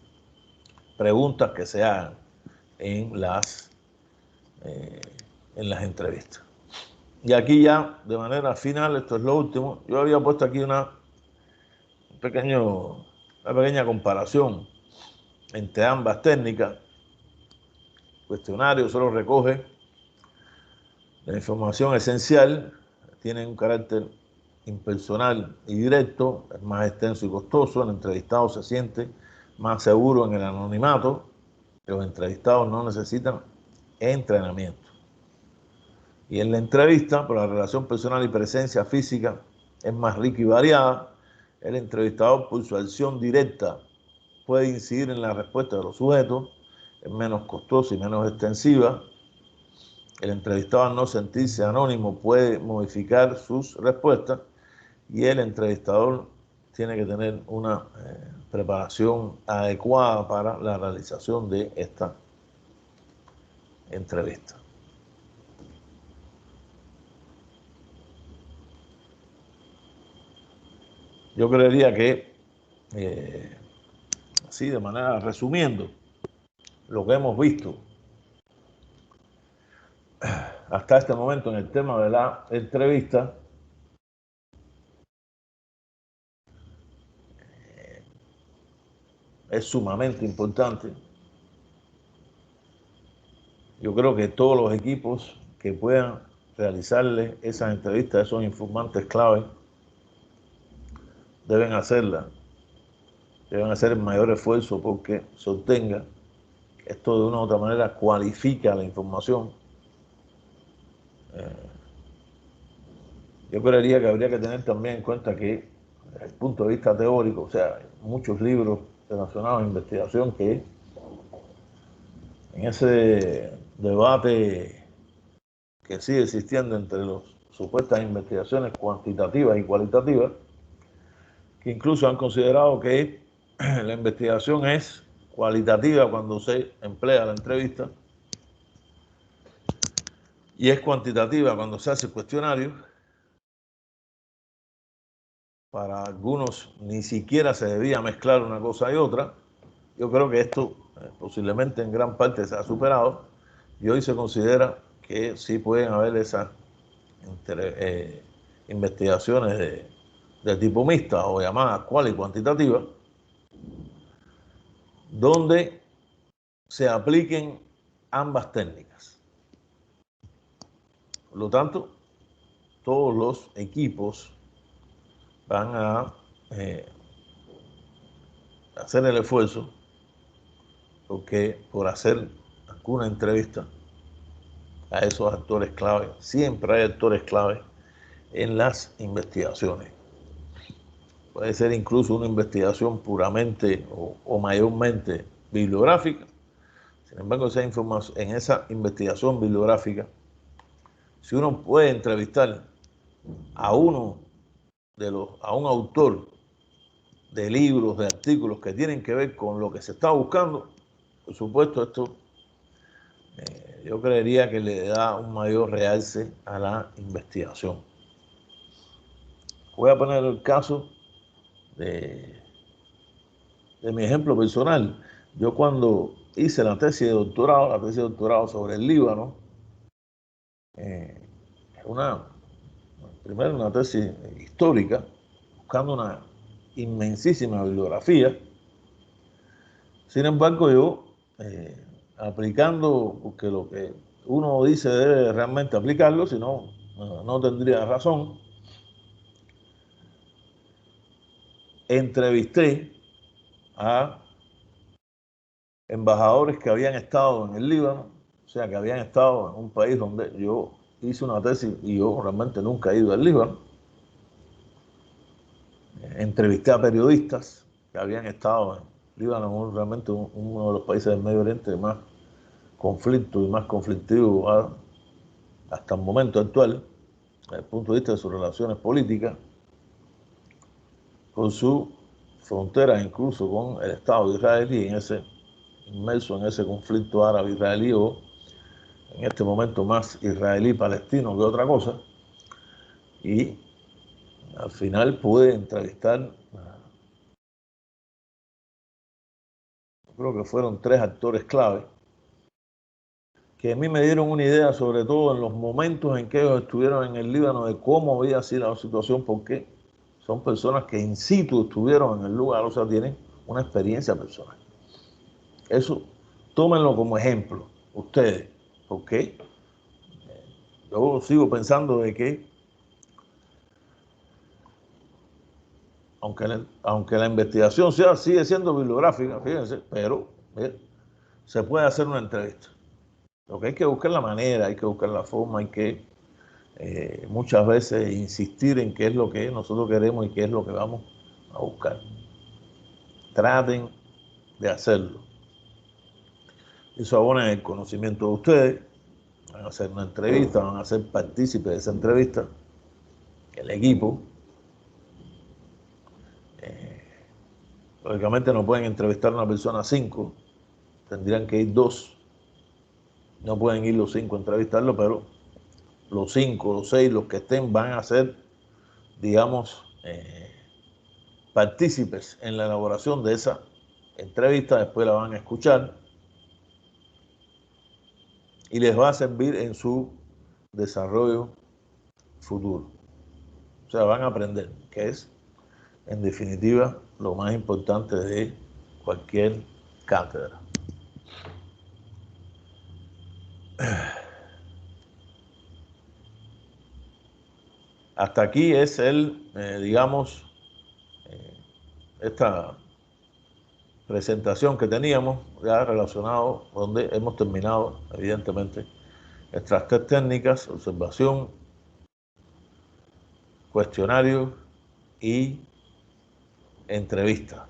preguntas que se hagan en las entrevistas. Y aquí ya, de manera final, esto es lo último, yo había puesto aquí una pequeña comparación entre ambas técnicas. El cuestionario solo recoge la información esencial, tiene un carácter impersonal y directo, es más extenso y costoso. El entrevistado se siente más seguro en el anonimato. Los entrevistados no necesitan entrenamiento. Y en la entrevista, por la relación personal y presencia física es más rica y variada, el entrevistador, por su acción directa, puede incidir en la respuesta de los sujetos, es menos costosa y menos extensiva. El entrevistado, al no sentirse anónimo, puede modificar sus respuestas, y el entrevistador tiene que tener una preparación adecuada para la realización de esta entrevista. Yo creería que, así de manera resumiendo, lo que hemos visto hasta este momento en el tema de la entrevista, es sumamente importante. Yo creo que todos los equipos que puedan realizarle esas entrevistas a esos informantes clave deben hacerla, deben hacer el mayor esfuerzo porque se obtenga. Esto de una u otra manera cualifica la información. Yo creería que habría que tener también en cuenta que, desde el punto de vista teórico, o sea, hay muchos libros relacionados a investigación que en ese debate que sigue existiendo entre las supuestas investigaciones cuantitativas y cualitativas, que incluso han considerado que la investigación es cualitativa cuando se emplea la entrevista y es cuantitativa cuando se hace el cuestionario. Para algunos ni siquiera se debía mezclar una cosa y otra. Yo creo que esto posiblemente en gran parte se ha superado y hoy se considera que sí pueden haber esas investigaciones de tipo mixta o llamadas cual y cuantitativas, donde se apliquen ambas técnicas. Por lo tanto, todos los equipos van a hacer el esfuerzo porque por hacer alguna entrevista a esos actores clave, siempre hay actores clave en las investigaciones. Puede ser incluso una investigación puramente o mayormente bibliográfica. Sin embargo, en esa investigación bibliográfica, si uno puede entrevistar a un autor de libros, de artículos que tienen que ver con lo que se está buscando, por supuesto, esto yo creería que le da un mayor realce a la investigación. Voy a poner el caso de mi ejemplo personal. Yo cuando hice la tesis de doctorado sobre el Líbano, primero una tesis histórica, buscando una inmensísima bibliografía. Sin embargo, yo aplicando, porque lo que uno dice debe realmente aplicarlo, si no, no tendría razón. Entrevisté a embajadores que habían estado en el Líbano, o sea, que habían estado en un país donde yo hice una tesis y yo realmente nunca he ido al Líbano. Entrevisté a periodistas que habían estado en Líbano, realmente uno de los países del Medio Oriente más conflicto y más conflictivo hasta el momento actual, desde el punto de vista de sus relaciones políticas, con su frontera incluso con el Estado de Israel y inmerso en ese conflicto árabe-israelí o en este momento más israelí-palestino que otra cosa. Y al final pude entrevistar, creo que fueron 3 actores clave, que a mí me dieron una idea, sobre todo en los momentos en que ellos estuvieron en el Líbano, de cómo había sido la situación, porque son personas que in situ estuvieron en el lugar, o sea, tienen una experiencia personal. Eso, tómenlo como ejemplo, ustedes, porque yo sigo pensando de que, aunque la investigación sigue siendo bibliográfica, fíjense, pero se puede hacer una entrevista. Lo que hay que buscar la manera, hay que buscar la forma, hay que muchas veces insistir en qué es lo que nosotros queremos y qué es lo que vamos a buscar. Traten de hacerlo. Eso abona el conocimiento de ustedes. Van a hacer una entrevista, van a ser partícipes de esa entrevista. El equipo. Lógicamente no pueden entrevistar a una persona 5, tendrían que ir 2. No pueden ir los 5 a entrevistarlo, pero los 5, los 6, los que estén van a ser, digamos, partícipes en la elaboración de esa entrevista. Después la van a escuchar y les va a servir en su desarrollo futuro. O sea, van a aprender, que es, en definitiva, lo más importante de cualquier cátedra. Hasta aquí es digamos, esta presentación que teníamos ya relacionado, donde hemos terminado, evidentemente, nuestras 3 técnicas: observación, cuestionario y entrevista.